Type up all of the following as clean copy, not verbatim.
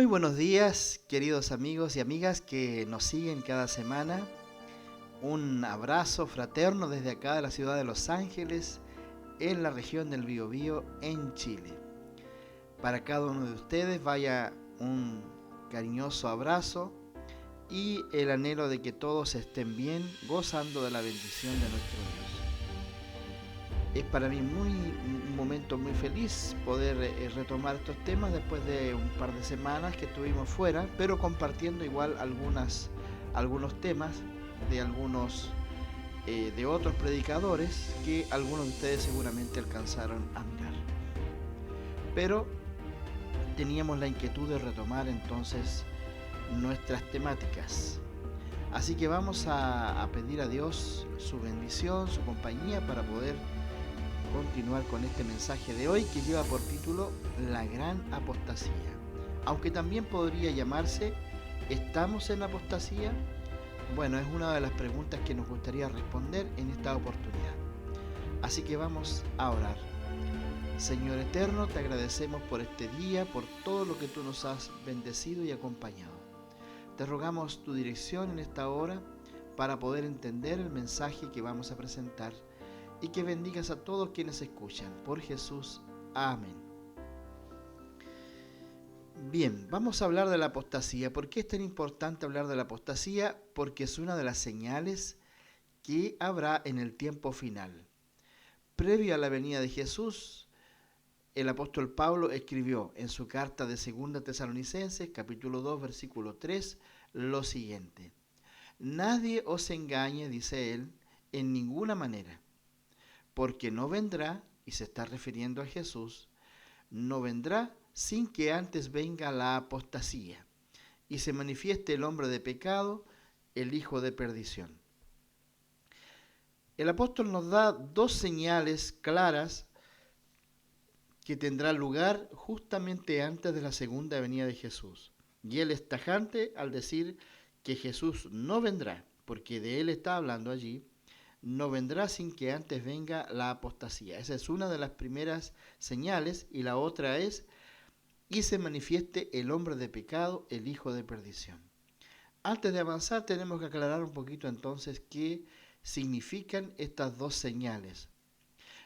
buenos días, queridos amigos y amigas que nos siguen cada semana. Un abrazo fraterno desde acá de la ciudad de Los Ángeles, en la región del Biobío, en Chile. Para cada uno de ustedes vaya un cariñoso abrazo y el anhelo de que todos estén bien, gozando de la bendición de nuestro Dios. Es para mí un momento muy feliz poder retomar estos temas después de un par de semanas que estuvimos fuera, pero compartiendo igual algunos temas de otros predicadores que algunos de ustedes seguramente alcanzaron a mirar. Pero teníamos la inquietud de retomar entonces nuestras temáticas. Así que vamos a pedir a Dios su bendición, su compañía para poder continuar con este mensaje de hoy que lleva por título La Gran Apostasía. Aunque también podría llamarse ¿Estamos en apostasía? Bueno, es una de las preguntas que nos gustaría responder en esta oportunidad. Así que vamos a orar. Señor eterno, te agradecemos por este día, por todo lo que tú nos has bendecido y acompañado. Te rogamos tu dirección en esta hora para poder entender el mensaje que vamos a presentar y que bendigas a todos quienes escuchan. Por Jesús. Amén. Bien, vamos a hablar de la apostasía. ¿Por qué es tan importante hablar de la apostasía? Porque es una de las señales que habrá en el tiempo final. Previo a la venida de Jesús, el apóstol Pablo escribió en su carta de 2 Tesalonicenses, capítulo 2, versículo 3, lo siguiente: Nadie os engañe, dice él, en ninguna manera, porque no vendrá, y se está refiriendo a Jesús, no vendrá sin que antes venga la apostasía y se manifieste el hombre de pecado, el hijo de perdición. El apóstol nos da dos señales claras que tendrán lugar justamente antes de la segunda venida de Jesús. Y él es tajante al decir que Jesús no vendrá, porque de él está hablando allí. No vendrá sin que antes venga la apostasía. Esa es una de las primeras señales, y la otra es: y se manifieste el hombre de pecado, el hijo de perdición. Antes de avanzar tenemos que aclarar un poquito entonces qué significan estas dos señales.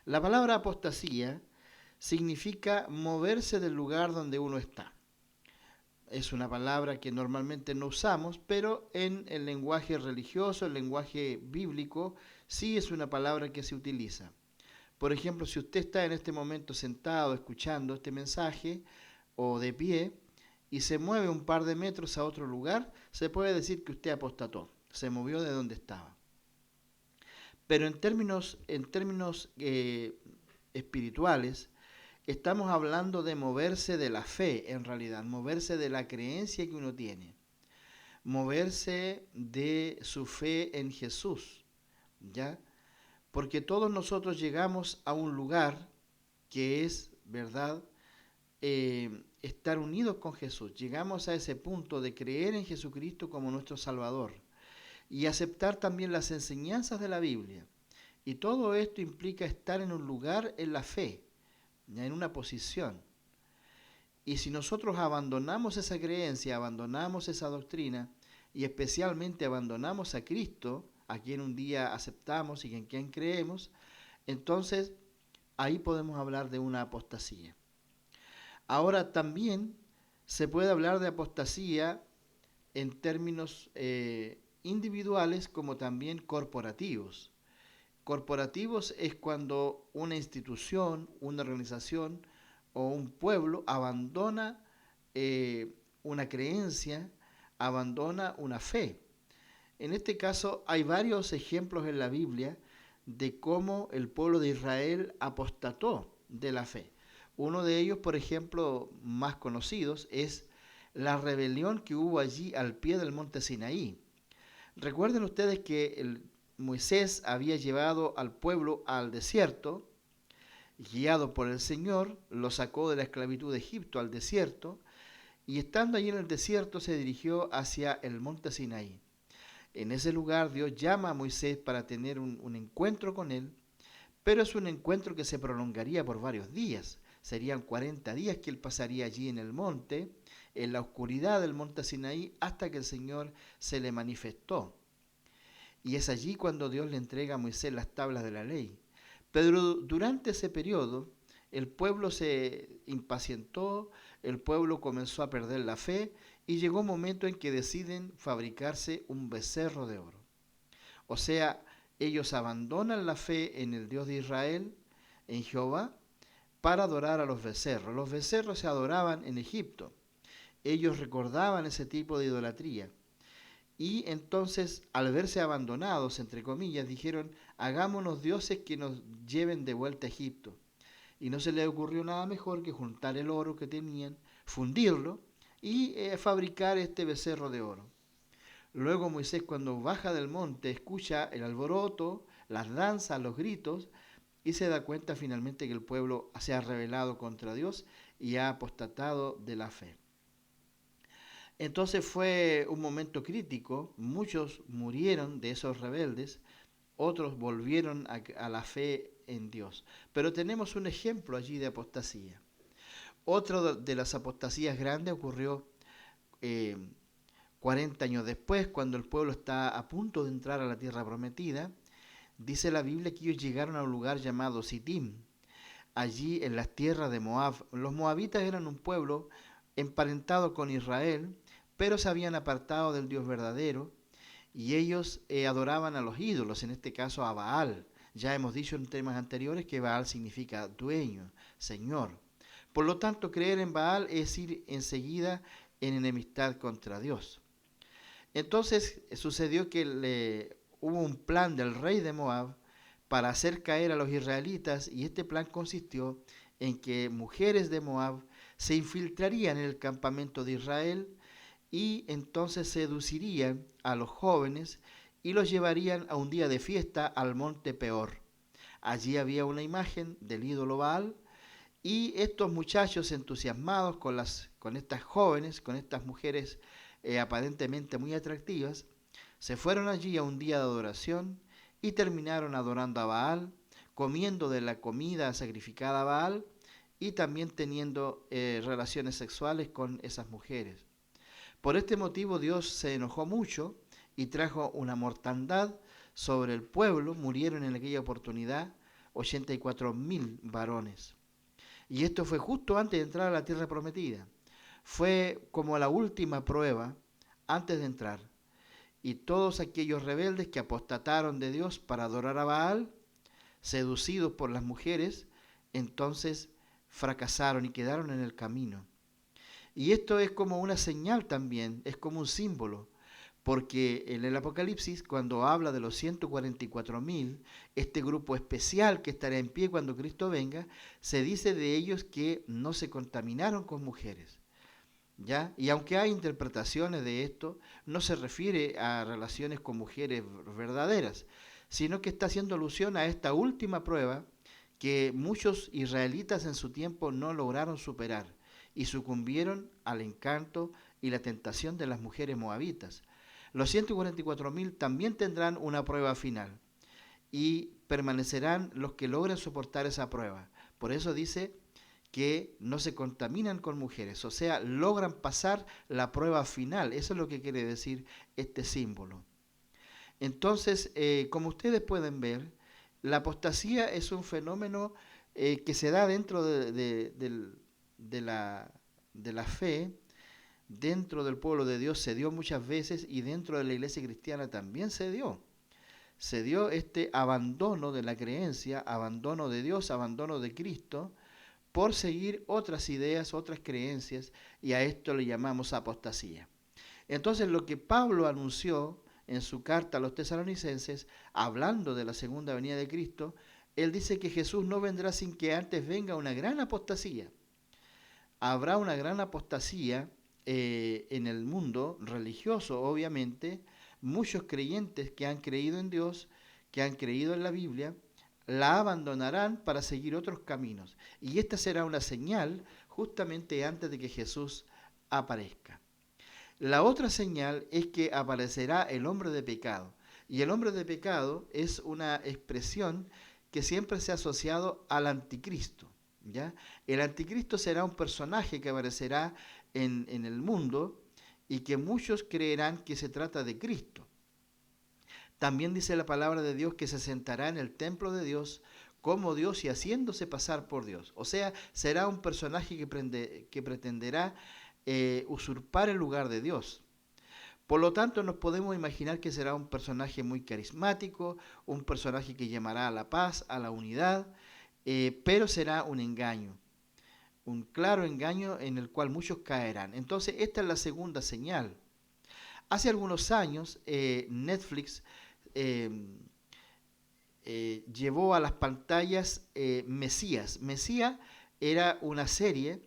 La palabra apostasía significa moverse del lugar donde uno está. Es una palabra que normalmente no usamos, pero en el lenguaje religioso, el lenguaje bíblico, sí es una palabra que se utiliza. Por ejemplo, si usted está en este momento sentado escuchando este mensaje o de pie y se mueve un par de metros a otro lugar, se puede decir que usted apostató, se movió de donde estaba. Pero en términos espirituales, estamos hablando de moverse de la fe, en realidad, moverse de la creencia que uno tiene, moverse de su fe en Jesús, ¿ya? Porque todos nosotros llegamos a un lugar que es, ¿verdad?, estar unidos con Jesús. Llegamos a ese punto de creer en Jesucristo como nuestro Salvador y aceptar también las enseñanzas de la Biblia. Y todo esto implica estar en un lugar en la fe, en una posición. Y si nosotros abandonamos esa creencia, abandonamos esa doctrina y especialmente abandonamos a Cristo, a quien un día aceptamos y en quien creemos, entonces ahí podemos hablar de una apostasía. Ahora también se puede hablar de apostasía en términos individuales como también corporativos. Corporativos es cuando una institución, una organización o un pueblo abandona una creencia, abandona una fe. En este caso hay varios ejemplos en la Biblia de cómo el pueblo de Israel apostató de la fe. Uno de ellos, por ejemplo, más conocidos, es la rebelión que hubo allí al pie del monte Sinaí. Recuerden ustedes que Moisés había llevado al pueblo al desierto, guiado por el Señor, lo sacó de la esclavitud de Egipto al desierto, y estando allí en el desierto se dirigió hacia el monte Sinaí. En ese lugar Dios llama a Moisés para tener un encuentro con él, pero es un encuentro que se prolongaría por varios días. Serían 40 días que él pasaría allí en el monte, en la oscuridad del monte Sinaí hasta que el Señor se le manifestó. Y es allí cuando Dios le entrega a Moisés las tablas de la ley. Pero durante ese periodo el pueblo se impacientó, el pueblo comenzó a perder la fe y llegó un momento en que deciden fabricarse un becerro de oro. O sea, ellos abandonan la fe en el Dios de Israel, en Jehová, para adorar a los becerros. Los becerros se adoraban en Egipto. Ellos recordaban ese tipo de idolatría. Y entonces, al verse abandonados, entre comillas, dijeron, hagámonos dioses que nos lleven de vuelta a Egipto. Y no se les ocurrió nada mejor que juntar el oro que tenían, fundirlo y fabricar este becerro de oro. Luego Moisés, cuando baja del monte, escucha el alboroto, las danzas, los gritos, y se da cuenta finalmente que el pueblo se ha rebelado contra Dios y ha apostatado de la fe. Entonces fue un momento crítico, muchos murieron de esos rebeldes, otros volvieron a la fe en Dios. Pero tenemos un ejemplo allí de apostasía. Otra de las apostasías grandes ocurrió 40 años después, cuando el pueblo está a punto de entrar a la tierra prometida. Dice la Biblia que ellos llegaron a un lugar llamado Sitim, allí en las tierras de Moab. Los moabitas eran un pueblo emparentado con Israel, pero se habían apartado del Dios verdadero y ellos adoraban a los ídolos, en este caso a Baal. Ya hemos dicho en temas anteriores que Baal significa dueño, señor. Por lo tanto, creer en Baal es ir enseguida en enemistad contra Dios. Entonces sucedió que hubo un plan del rey de Moab para hacer caer a los israelitas, y este plan consistió en que mujeres de Moab se infiltrarían en el campamento de Israel y entonces seducirían a los jóvenes y los llevarían a un día de fiesta al monte Peor. Allí había una imagen del ídolo Baal y estos muchachos entusiasmados con estas jóvenes, con estas mujeres aparentemente muy atractivas, se fueron allí a un día de adoración y terminaron adorando a Baal, comiendo de la comida sacrificada a Baal y también teniendo relaciones sexuales con esas mujeres. Por este motivo Dios se enojó mucho y trajo una mortandad sobre el pueblo. Murieron en aquella oportunidad 84.000 varones. Y esto fue justo antes de entrar a la tierra prometida. Fue como la última prueba antes de entrar. Y todos aquellos rebeldes que apostataron de Dios para adorar a Baal, seducidos por las mujeres, entonces fracasaron y quedaron en el camino. Y esto es como una señal también, es como un símbolo, porque en el Apocalipsis, cuando habla de los 144.000, este grupo especial que estará en pie cuando Cristo venga, se dice de ellos que no se contaminaron con mujeres. ¿Ya? Y aunque hay interpretaciones de esto, no se refiere a relaciones con mujeres verdaderas, sino que está haciendo alusión a esta última prueba que muchos israelitas en su tiempo no lograron superar y sucumbieron al encanto y la tentación de las mujeres moabitas. Los 144.000 también tendrán una prueba final y permanecerán los que logren soportar esa prueba. Por eso dice que no se contaminan con mujeres, o sea, logran pasar la prueba final. Eso es lo que quiere decir este símbolo. Entonces, como ustedes pueden ver, la apostasía es un fenómeno que se da dentro de la fe, dentro del pueblo de Dios se dio muchas veces y dentro de la iglesia cristiana también se dio. Se dio este abandono de la creencia, abandono de Dios, abandono de Cristo, por seguir otras ideas, otras creencias, y a esto le llamamos apostasía. Entonces lo que Pablo anunció en su carta a los tesalonicenses, hablando de la segunda venida de Cristo, él dice que Jesús no vendrá sin que antes venga una gran apostasía. Habrá una gran apostasía en el mundo religioso, obviamente. Muchos creyentes que han creído en Dios, que han creído en la Biblia, la abandonarán para seguir otros caminos. Y esta será una señal justamente antes de que Jesús aparezca. La otra señal es que aparecerá el hombre de pecado. Y el hombre de pecado es una expresión que siempre se ha asociado al anticristo, ¿ya? El anticristo será un personaje que aparecerá en el mundo y que muchos creerán que se trata de Cristo. También dice la palabra de Dios que se sentará en el templo de Dios como Dios y haciéndose pasar por Dios. O sea, será un personaje que pretenderá usurpar el lugar de Dios. Por lo tanto, nos podemos imaginar que será un personaje muy carismático, un personaje que llamará a la paz, a la unidad, pero será un engaño, un claro engaño en el cual muchos caerán. Entonces, esta es la segunda señal. Hace algunos años, Netflix eh, llevó a las pantallas Mesías. Mesías era una serie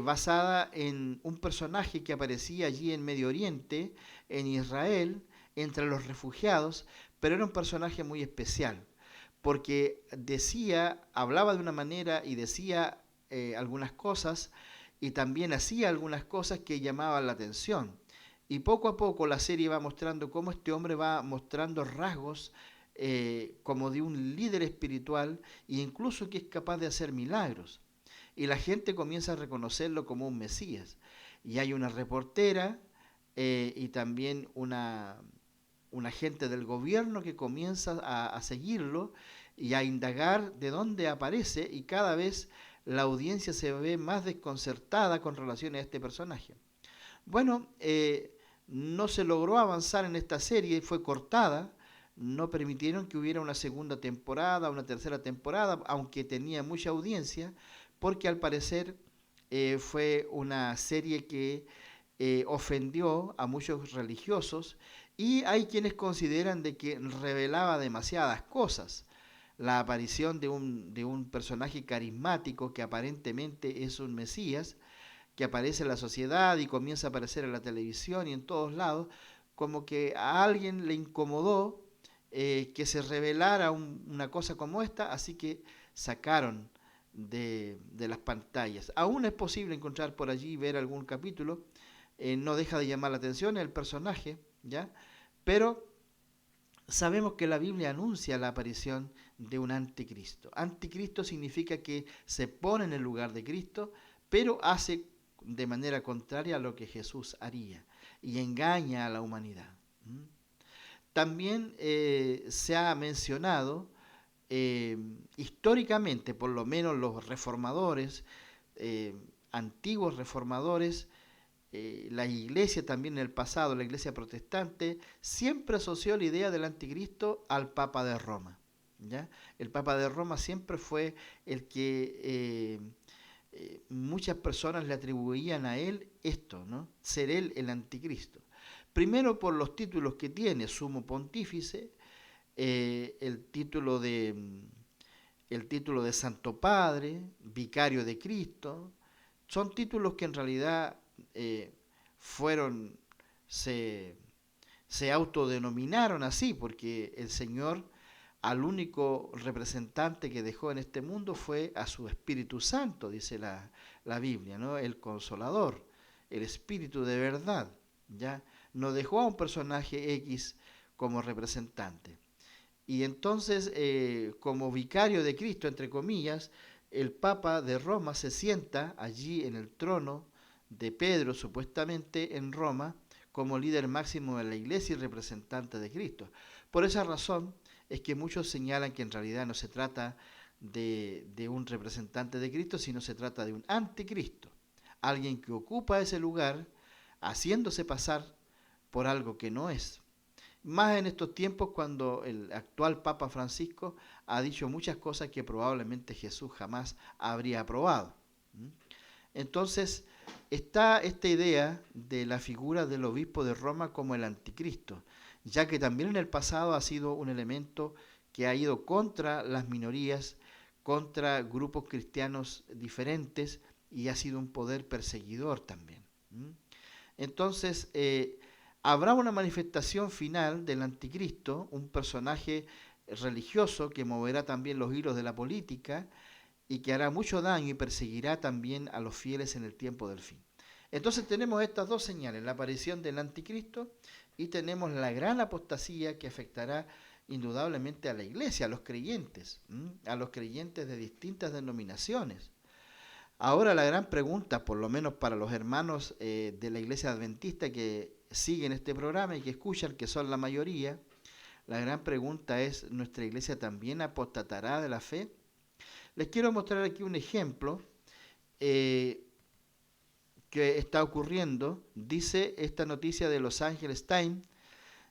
basada en un personaje que aparecía allí en Medio Oriente, en Israel, entre los refugiados, pero era un personaje muy especial, porque hablaba de una manera y decía algunas cosas, y también hacía algunas cosas que llamaban la atención. Y poco a poco la serie va mostrando cómo este hombre va mostrando rasgos como de un líder espiritual e incluso que es capaz de hacer milagros. Y la gente comienza a reconocerlo como un Mesías. Y hay una reportera y también un agente del gobierno que comienza a seguirlo y a indagar de dónde aparece, y cada vez la audiencia se ve más desconcertada con relación a este personaje. Bueno, no se logró avanzar en esta serie, fue cortada, no permitieron que hubiera una segunda temporada, una tercera temporada, aunque tenía mucha audiencia, porque al parecer fue una serie que ofendió a muchos religiosos, y hay quienes consideran de que revelaba demasiadas cosas. La aparición de un personaje carismático que aparentemente es un Mesías, que aparece en la sociedad y comienza a aparecer en la televisión y en todos lados, como que a alguien le incomodó que se revelara una cosa como esta, así que sacaron de las pantallas. Aún es posible encontrar por allí, ver algún capítulo, no deja de llamar la atención el personaje, ¿ya? Pero sabemos que la Biblia anuncia la aparición de un anticristo. Anticristo significa que se pone en el lugar de Cristo, pero hace de manera contraria a lo que Jesús haría y engaña a la humanidad. También se ha mencionado históricamente, por lo menos los reformadores, eh, antiguos reformadores, la iglesia también en el pasado, la iglesia protestante, siempre asoció la idea del anticristo al Papa de Roma. ¿Ya? El Papa de Roma siempre fue el que muchas personas le atribuían a él esto, ¿no? Ser él el anticristo. Primero por los títulos que tiene: sumo pontífice, el título de Santo Padre, Vicario de Cristo. Son títulos que en realidad fueron, se, se autodenominaron así, porque el Señor al único representante que dejó en este mundo fue a su Espíritu Santo, dice la Biblia, ¿no? El Consolador, el Espíritu de verdad, ¿ya? No dejó a un personaje X como representante. Y entonces, como vicario de Cristo, entre comillas, el Papa de Roma se sienta allí en el trono de Pedro, supuestamente en Roma, como líder máximo de la iglesia y representante de Cristo. Por esa razón es que muchos señalan que en realidad no se trata de un representante de Cristo, sino se trata de un anticristo, alguien que ocupa ese lugar haciéndose pasar por algo que no es. Más en estos tiempos, cuando el actual Papa Francisco ha dicho muchas cosas que probablemente Jesús jamás habría aprobado. Entonces, está esta idea de la figura del obispo de Roma como el anticristo, ya que también en el pasado ha sido un elemento que ha ido contra las minorías, contra grupos cristianos diferentes, y ha sido un poder perseguidor también. Entonces, habrá una manifestación final del anticristo, un personaje religioso que moverá también los hilos de la política y que hará mucho daño y perseguirá también a los fieles en el tiempo del fin. Entonces tenemos estas dos señales: la aparición del anticristo, y tenemos la gran apostasía que afectará indudablemente a la iglesia, a los creyentes de distintas denominaciones. Ahora la gran pregunta, por lo menos para los hermanos de la iglesia adventista que siguen este programa y que escuchan, que son la mayoría, la gran pregunta es, ¿nuestra iglesia también apostatará de la fe? Les quiero mostrar aquí un ejemplo eh, que está ocurriendo. Dice esta noticia de Los Angeles Times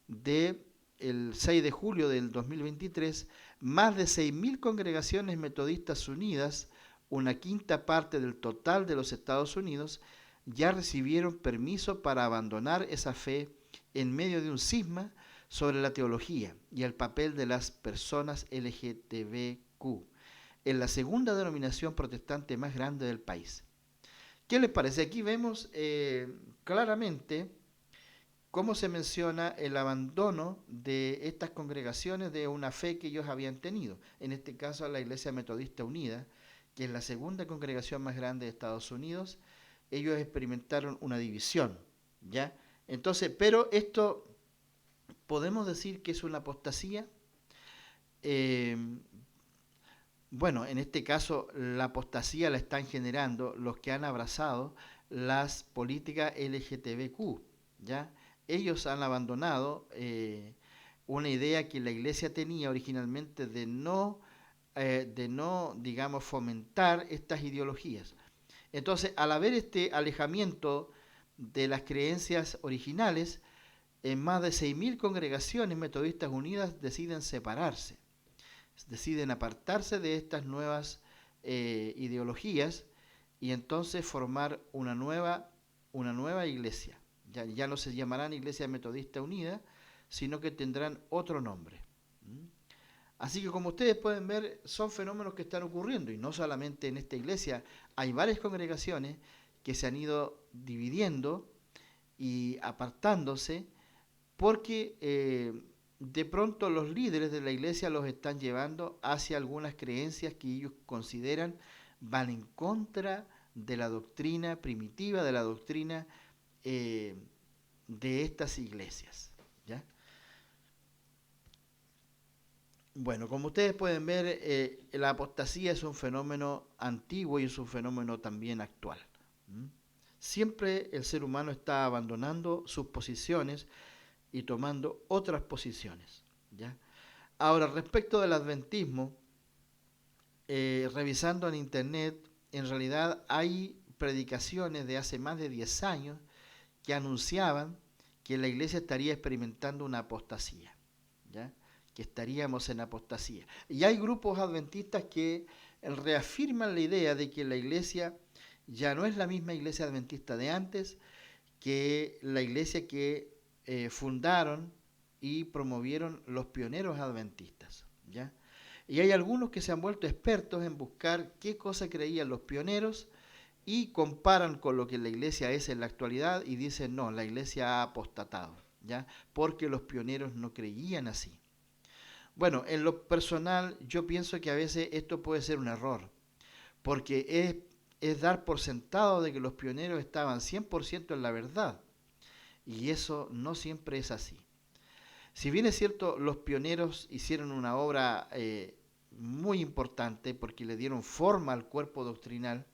de el 6 de julio del 2023, más de 6.000 congregaciones metodistas unidas, una quinta parte del total de los Estados Unidos, ya recibieron permiso para abandonar esa fe en medio de un cisma sobre la teología y el papel de las personas LGTBQ en la segunda denominación protestante más grande del país. ¿Qué les parece? Aquí vemos claramente cómo se menciona el abandono de estas congregaciones de una fe que ellos habían tenido. En este caso, la Iglesia Metodista Unida, que es la segunda congregación más grande de Estados Unidos, ellos experimentaron una división, ¿ya? Entonces, pero esto, ¿podemos decir que es una apostasía? Eh, bueno, en este caso, la apostasía la están generando los que han abrazado las políticas LGTBQ, ¿ya? Ellos han abandonado una idea que la iglesia tenía originalmente de no, digamos, fomentar estas ideologías. Entonces, al haber este alejamiento de las creencias originales, en más de 6.000 congregaciones metodistas unidas deciden separarse, deciden apartarse de estas nuevas ideologías y entonces formar una nueva iglesia. Ya no se llamarán Iglesia Metodista Unida, sino que tendrán otro nombre. Así que como ustedes pueden ver, son fenómenos que están ocurriendo, y no solamente en esta iglesia, hay varias congregaciones que se han ido dividiendo y apartándose porque de pronto los líderes de la iglesia los están llevando hacia algunas creencias que ellos consideran van en contra de la doctrina primitiva, de la doctrina de estas iglesias, ¿ya? Bueno, como ustedes pueden ver, la apostasía es un fenómeno antiguo y es un fenómeno también actual. ¿Mm? Siempre el ser humano está abandonando sus posiciones y tomando otras posiciones, ¿ya? Ahora, respecto del adventismo, revisando en internet, en realidad hay predicaciones de hace más de 10 años que anunciaban que la iglesia estaría experimentando una apostasía, ¿ya? Que estaríamos en apostasía. Y hay grupos adventistas que reafirman la idea de que la iglesia ya no es la misma iglesia adventista de antes, que la iglesia que fundaron y promovieron los pioneros adventistas, ¿ya? Y hay algunos que se han vuelto expertos en buscar qué cosa creían los pioneros y comparan con lo que la iglesia es en la actualidad y dicen, no, la iglesia ha apostatado, ¿ya? Porque los pioneros no creían así. Bueno, en lo personal yo pienso que a veces esto puede ser un error, porque es dar por sentado de que los pioneros estaban 100% en la verdad, y eso no siempre es así. Si bien es cierto, los pioneros hicieron una obra muy importante porque le dieron forma al cuerpo doctrinal,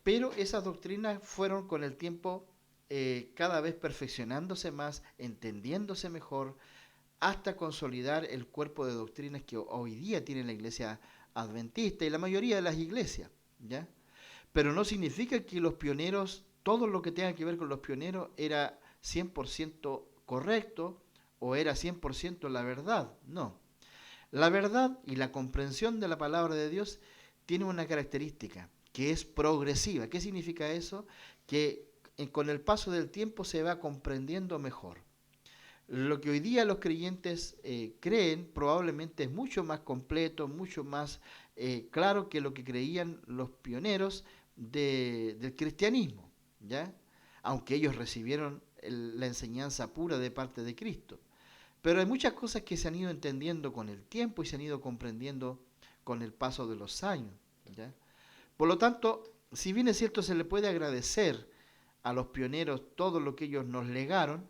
pero esas doctrinas fueron con el tiempo cada vez perfeccionándose más, entendiéndose mejor, hasta consolidar el cuerpo de doctrinas que hoy día tiene la iglesia adventista y la mayoría de las iglesias, ¿ya? Pero no significa que los pioneros, todo lo que tenga que ver con los pioneros era 100% correcto o era 100% la verdad, no. La verdad y la comprensión de la palabra de Dios tiene una característica, que es progresiva. ¿Qué significa eso? Que con el paso del tiempo se va comprendiendo mejor. Lo que hoy día los creyentes creen probablemente es mucho más completo, mucho más claro que lo que creían los pioneros del cristianismo, ¿ya? Aunque ellos recibieron la enseñanza pura de parte de Cristo. Pero hay muchas cosas que se han ido entendiendo con el tiempo y se han ido comprendiendo con el paso de los años, ¿ya? Por lo tanto, si bien es cierto, se le puede agradecer a los pioneros todo lo que ellos nos legaron,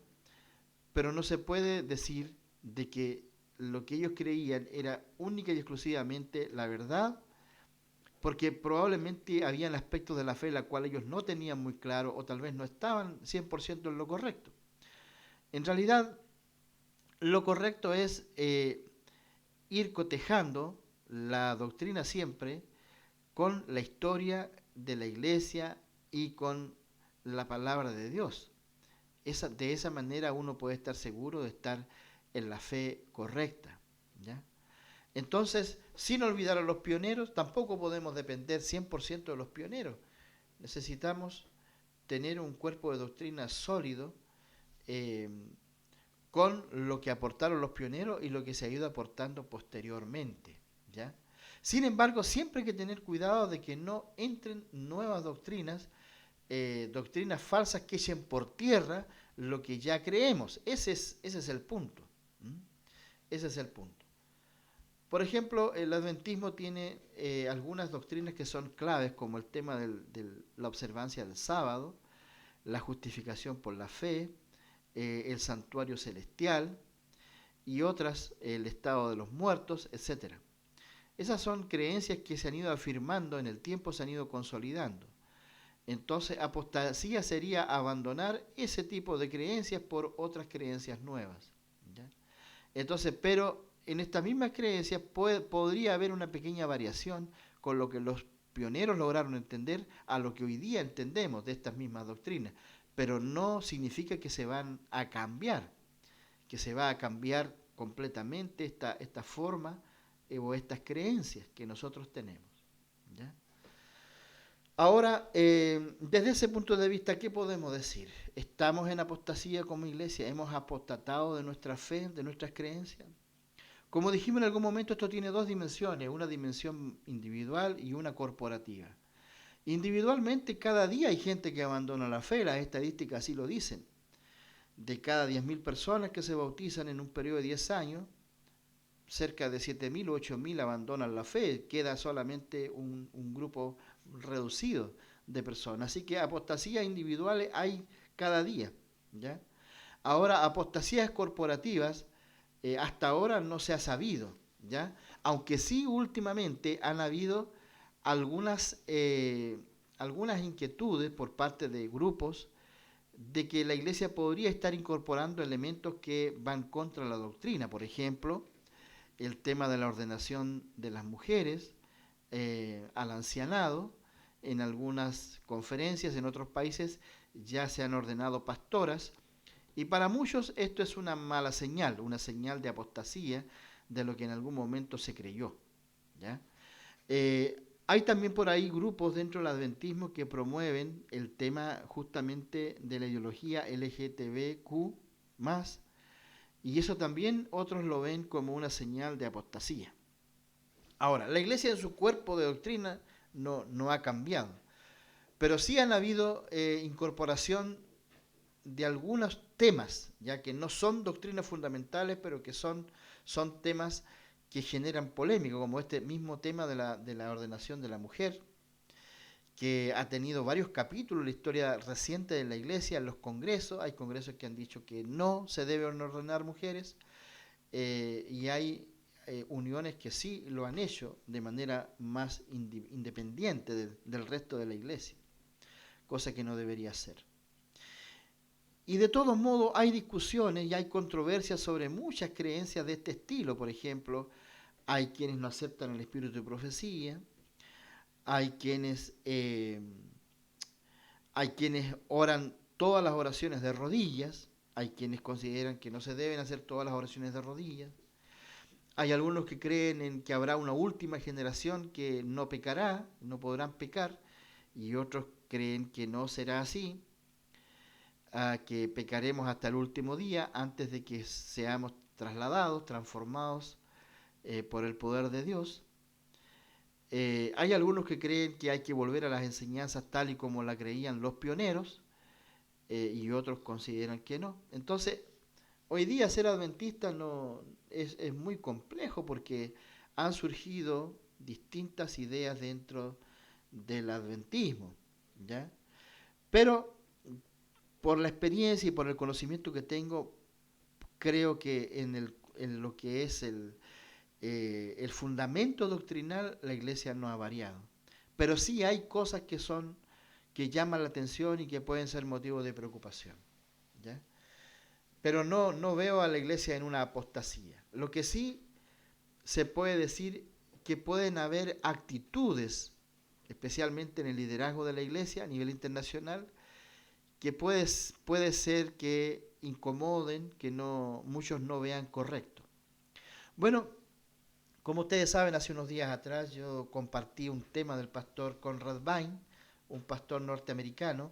pero no se puede decir de que lo que ellos creían era única y exclusivamente la verdad porque probablemente habían aspectos de la fe la cual ellos no tenían muy claro o tal vez no estaban 100% en lo correcto. En realidad, lo correcto es ir cotejando la doctrina siempre con la historia de la iglesia y con la palabra de Dios. De esa manera uno puede estar seguro de estar en la fe correcta, ¿ya? Entonces, sin olvidar a los pioneros, tampoco podemos depender 100% de los pioneros. Necesitamos tener un cuerpo de doctrina sólido eh, con lo que aportaron los pioneros y lo que se ha ido aportando posteriormente, ¿ya? Sin embargo, siempre hay que tener cuidado de que no entren nuevas doctrinas, doctrinas falsas que echen por tierra lo que ya creemos. Ese es el punto. ¿Mm? Ese es el punto. Por ejemplo, el adventismo tiene algunas doctrinas que son claves, como el tema de la observancia del sábado, la justificación por la fe, el santuario celestial y otras, el estado de los muertos, etcétera. Esas son creencias que se han ido afirmando en el tiempo, se han ido consolidando. Entonces, apostasía sería abandonar ese tipo de creencias por otras creencias nuevas, ¿ya? Entonces, pero en estas mismas creencias podría haber una pequeña variación con lo que los pioneros lograron entender a lo que hoy día entendemos de estas mismas doctrinas, pero no significa que se van a cambiar, que se va a cambiar completamente esta forma o estas creencias que nosotros tenemos, ¿ya? Ahora, desde ese punto de vista, ¿qué podemos decir? ¿Estamos en apostasía como iglesia? ¿Hemos apostatado de nuestra fe, de nuestras creencias? Como dijimos en algún momento, esto tiene dos dimensiones, una dimensión individual y una corporativa. Individualmente, cada día hay gente que abandona la fe, las estadísticas así lo dicen. De cada 10.000 personas que se bautizan en un periodo de 10 años, cerca de 7.000 o 8.000 abandonan la fe, queda solamente un grupo reducido de personas. Así que apostasías individuales hay cada día, ¿ya? Ahora, apostasías corporativas, hasta ahora no se ha sabido, ¿ya? Aunque sí últimamente han habido algunas, algunas inquietudes por parte de grupos de que la iglesia podría estar incorporando elementos que van contra la doctrina. Por ejemplo, el tema de la ordenación de las mujeres al ancianado. En algunas conferencias en otros países ya se han ordenado pastoras, y para muchos esto es una señal de apostasía de lo que en algún momento se creyó, ¿ya? Hay también por ahí grupos dentro del adventismo que promueven el tema justamente de la ideología LGTBQ+, y eso también otros lo ven como una señal de apostasía. Ahora, la iglesia en su cuerpo de doctrina no ha cambiado, pero sí han habido incorporación de algunos temas, ya que no son doctrinas fundamentales, pero que son temas que generan polémica, como este mismo tema de la ordenación de la mujer, que ha tenido varios capítulos en la historia reciente de la iglesia, en los congresos. Hay congresos que han dicho que no se deben ordenar mujeres, y hay uniones que sí lo han hecho de manera más independiente del resto de la iglesia, cosa que no debería ser. Y de todos modos hay discusiones y hay controversias sobre muchas creencias de este estilo. Por ejemplo, hay quienes no aceptan el espíritu de profecía, hay hay quienes oran todas las oraciones de rodillas, hay quienes consideran que no se deben hacer todas las oraciones de rodillas, hay algunos que creen en que habrá una última generación que no pecará, no podrán pecar, y otros creen que no será así, que pecaremos hasta el último día antes de que seamos trasladados, transformados por el poder de Dios. Hay algunos que creen que hay que volver a las enseñanzas tal y como la creían los pioneros, y otros consideran que no. Entonces, hoy día ser adventista es muy complejo porque han surgido distintas ideas dentro del adventismo, ¿ya? Pero por la experiencia y por el conocimiento que tengo, creo que en lo que es el fundamento doctrinal, la iglesia no ha variado. pero sí hay cosas que llaman la atención y que pueden ser motivo de preocupación, ¿ya? Pero no veo a la iglesia en una apostasía. Lo que sí se puede decir que pueden haber actitudes, especialmente en el liderazgo de la iglesia a nivel internacional, que puede ser que incomoden, que muchos no vean correcto. Bueno, como ustedes saben, hace unos días atrás yo compartí un tema del pastor Conrad Vine, un pastor norteamericano,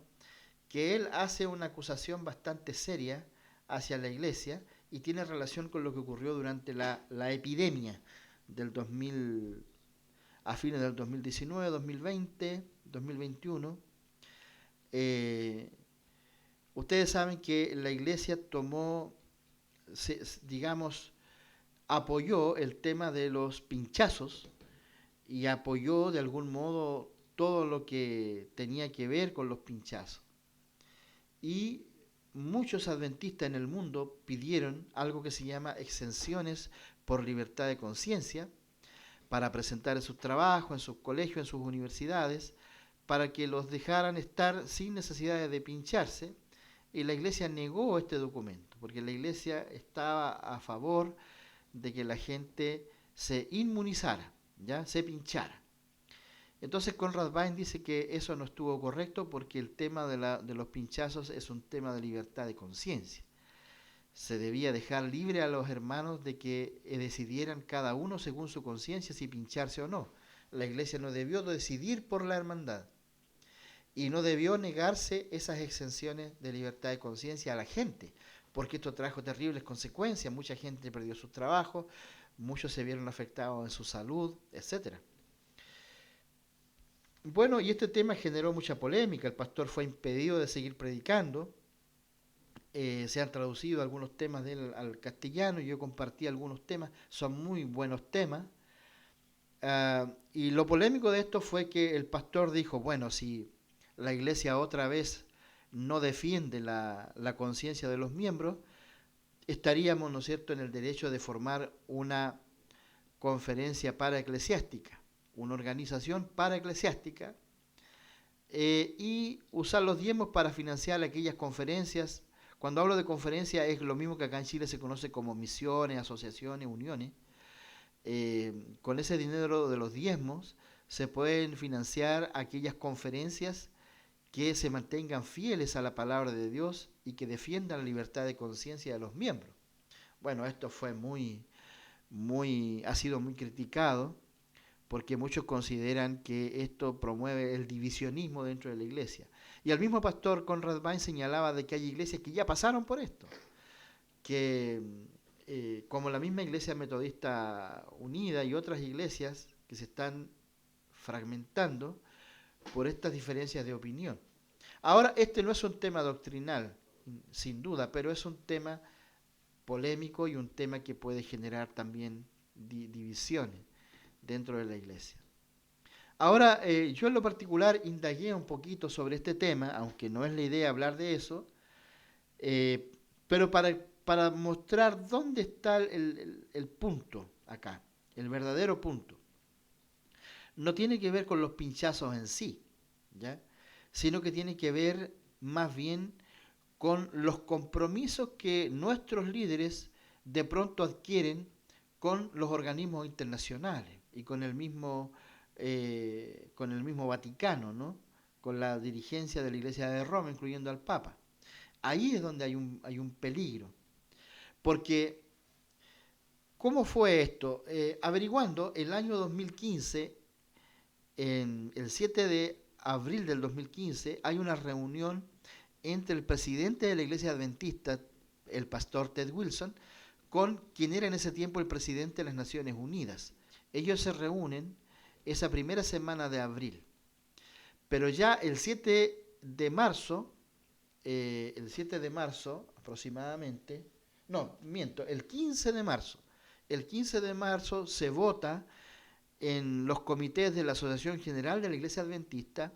que él hace una acusación bastante seria hacia la iglesia y tiene relación con lo que ocurrió durante la epidemia del 2000, a fines del 2019, 2020, 2021. Eh, Ustedes saben que la iglesia digamos, apoyó el tema de los pinchazos y apoyó de algún modo todo lo que tenía que ver con los pinchazos. Y muchos adventistas en el mundo pidieron algo que se llama exenciones por libertad de conciencia para presentar en sus trabajos, en sus colegios, en sus universidades, para que los dejaran estar sin necesidad de pincharse. Y la iglesia negó este documento, porque la iglesia estaba a favor de que la gente se inmunizara, ya se pinchara. Entonces Conrad Vine dice que eso no estuvo correcto porque el tema de los pinchazos es un tema de libertad de conciencia. Se debía dejar libre a los hermanos de que decidieran cada uno según su conciencia si pincharse o no. La iglesia no debió decidir por la hermandad y no debió negarse esas exenciones de libertad de conciencia a la gente, porque esto trajo terribles consecuencias. Mucha gente perdió sus trabajos, muchos se vieron afectados en su salud, etcétera. Bueno, y este tema generó mucha polémica. El pastor fue impedido de seguir predicando. Se han traducido algunos temas de él al castellano y yo compartí algunos temas. Son muy buenos temas. Y lo polémico de esto fue que el pastor dijo, bueno, si la iglesia otra vez no defiende la conciencia de los miembros, estaríamos, ¿no es cierto?, en el derecho de formar una conferencia paraeclesiástica, una organización paraeclesiástica, y usar los diezmos para financiar aquellas conferencias. Cuando hablo de conferencia es lo mismo que acá en Chile se conoce como misiones, asociaciones, uniones. Con ese dinero de los diezmos se pueden financiar aquellas conferencias que se mantengan fieles a la palabra de Dios y que defiendan la libertad de conciencia de los miembros. Bueno, esto fue ha sido muy criticado porque muchos consideran que esto promueve el divisionismo dentro de la iglesia. Y el mismo pastor Conrad Vine señalaba de que hay iglesias que ya pasaron por esto, que como la misma Iglesia Metodista Unida y otras iglesias que se están fragmentando por estas diferencias de opinión. Ahora, este no es un tema doctrinal, sin duda, pero es un tema polémico y un tema que puede generar también divisiones dentro de la iglesia. Ahora, yo en lo particular indagué un poquito sobre este tema, aunque no es la idea hablar de eso, pero para mostrar dónde está el punto acá, el verdadero punto. No tiene que ver con los pinchazos en sí, ¿ya?, sino que tiene que ver más bien con los compromisos que nuestros líderes de pronto adquieren con los organismos internacionales y con el mismo Vaticano, ¿no?, con la dirigencia de la Iglesia de Roma, incluyendo al Papa. Ahí es donde hay un peligro, porque ¿cómo fue esto? Averiguando, el año 2015, el 7 de abril del 2015, hay una reunión entre el presidente de la Iglesia Adventista, el pastor Ted Wilson, con quien era en ese tiempo el presidente de las Naciones Unidas. Ellos se reúnen esa primera semana de abril. Pero ya el 7 de marzo aproximadamente, el 15 de marzo. El 15 de marzo se vota en los comités de la Asociación General de la Iglesia Adventista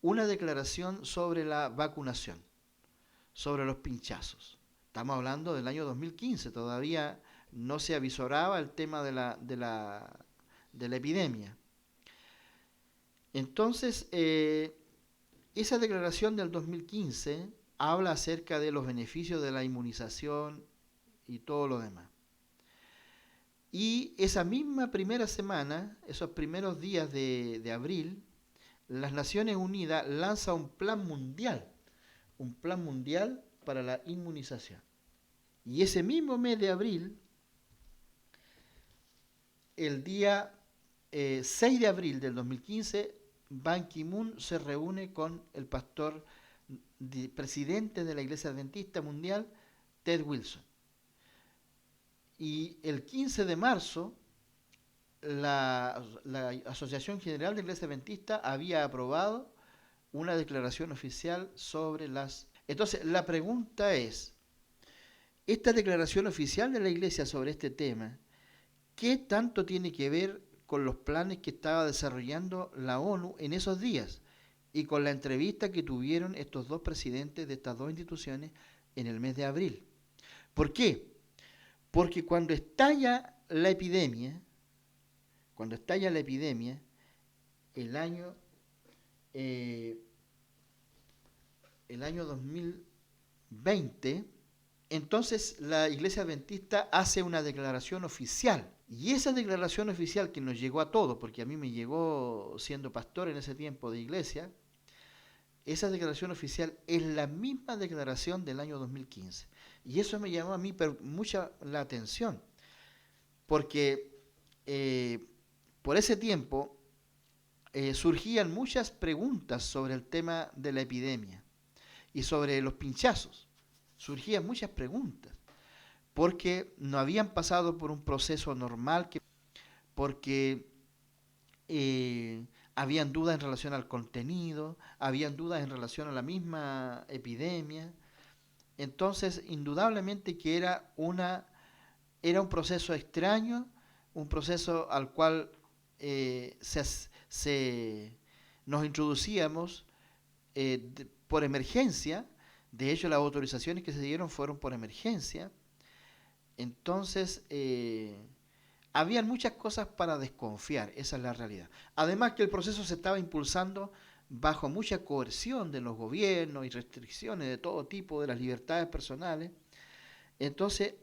una declaración sobre la vacunación, sobre los pinchazos. Estamos hablando del año 2015, todavía no se avisoraba el tema de la epidemia. Entonces, esa declaración del 2015 habla acerca de los beneficios de la inmunización y todo lo demás. Y esa misma primera semana, esos primeros días de abril, las Naciones Unidas lanza un plan mundial para la inmunización. Y ese mismo mes de abril, el día 6 de abril del 2015, Ban Ki-moon se reúne con el pastor presidente de la Iglesia Adventista Mundial, Ted Wilson. Y el 15 de marzo, la Asociación General de Iglesia Adventista había aprobado una declaración oficial sobre las... Entonces, la pregunta es, esta declaración oficial de la Iglesia sobre este tema, ¿qué tanto tiene que ver con los planes que estaba desarrollando la ONU en esos días y con la entrevista que tuvieron estos dos presidentes de estas dos instituciones en el mes de abril? ¿Por qué? Porque cuando estalla la epidemia, el año 2020, entonces la Iglesia Adventista hace una declaración oficial. Y esa declaración oficial que nos llegó a todos, porque a mí me llegó siendo pastor en ese tiempo de iglesia, esa declaración oficial es la misma declaración del año 2015. Y eso me llamó a mí mucha la atención, porque por ese tiempo surgían muchas preguntas sobre el tema de la epidemia y sobre los pinchazos. Surgían muchas preguntas, porque no habían pasado por un proceso normal, porque habían dudas en relación al contenido, habían dudas en relación a la misma epidemia. Entonces, indudablemente que era un proceso extraño, un proceso al cual nos introducíamos por emergencia. De hecho, las autorizaciones que se dieron fueron por emergencia. Entonces, habían muchas cosas para desconfiar, esa es la realidad. Además que el proceso se estaba impulsando bajo mucha coerción de los gobiernos y restricciones de todo tipo de las libertades personales. Entonces,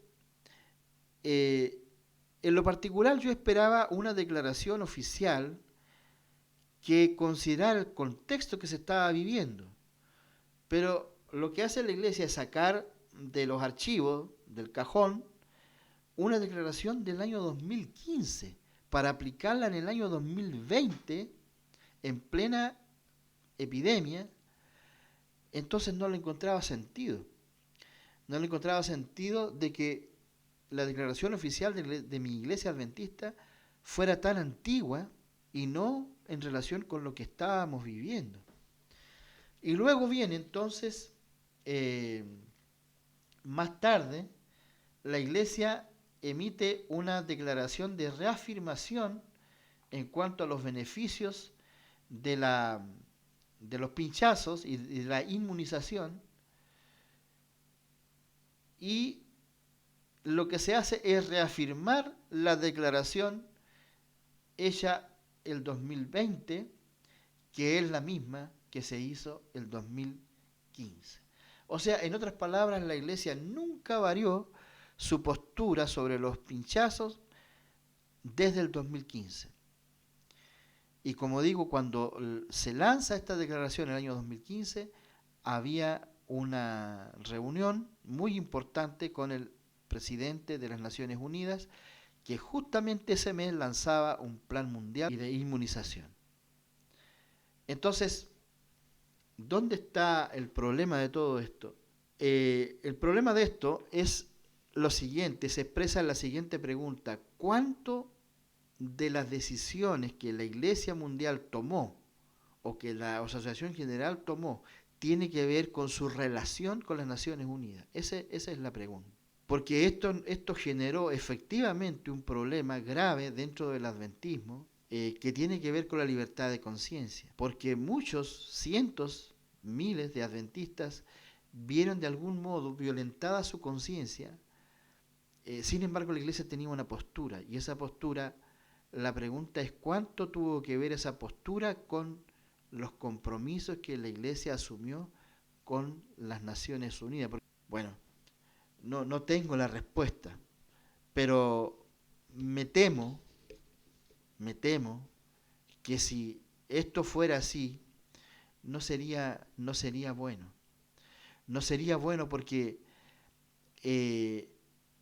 en lo particular yo esperaba una declaración oficial que considerara el contexto que se estaba viviendo. Pero lo que hace la Iglesia es sacar de los archivos, del cajón, una declaración del año 2015 para aplicarla en el año 2020 en plena epidemia. Entonces no le encontraba sentido. No le encontraba sentido de que la declaración oficial de mi iglesia adventista fuera tan antigua y no en relación con lo que estábamos viviendo. Y luego viene entonces, más tarde, la iglesia emite una declaración de reafirmación en cuanto a los beneficios de los pinchazos y de la inmunización, y lo que se hace es reafirmar la declaración hecha el 2020, que es la misma que se hizo el 2015. O sea, en otras palabras, la iglesia nunca varió su postura sobre los pinchazos desde el 2015. Y como digo, cuando se lanza esta declaración en el año 2015, había una reunión muy importante con el presidente de las Naciones Unidas, que justamente ese mes lanzaba un plan mundial de inmunización. Entonces, ¿dónde está el problema de todo esto? El problema de esto es lo siguiente, se expresa en la siguiente pregunta: ¿cuánto de las decisiones que la Iglesia Mundial tomó o que la Asociación General tomó tiene que ver con su relación con las Naciones Unidas? Esa es la pregunta. Porque esto generó efectivamente un problema grave dentro del adventismo, que tiene que ver con la libertad de conciencia. Porque muchos, cientos, miles de adventistas vieron de algún modo violentada su conciencia. Sin embargo, la iglesia tenía una postura, y esa postura La pregunta es cuánto tuvo que ver esa postura con los compromisos que la Iglesia asumió con las Naciones Unidas. Porque, bueno, no tengo la respuesta, pero me temo, me temo que si esto fuera así, no sería bueno. No sería bueno porque eh,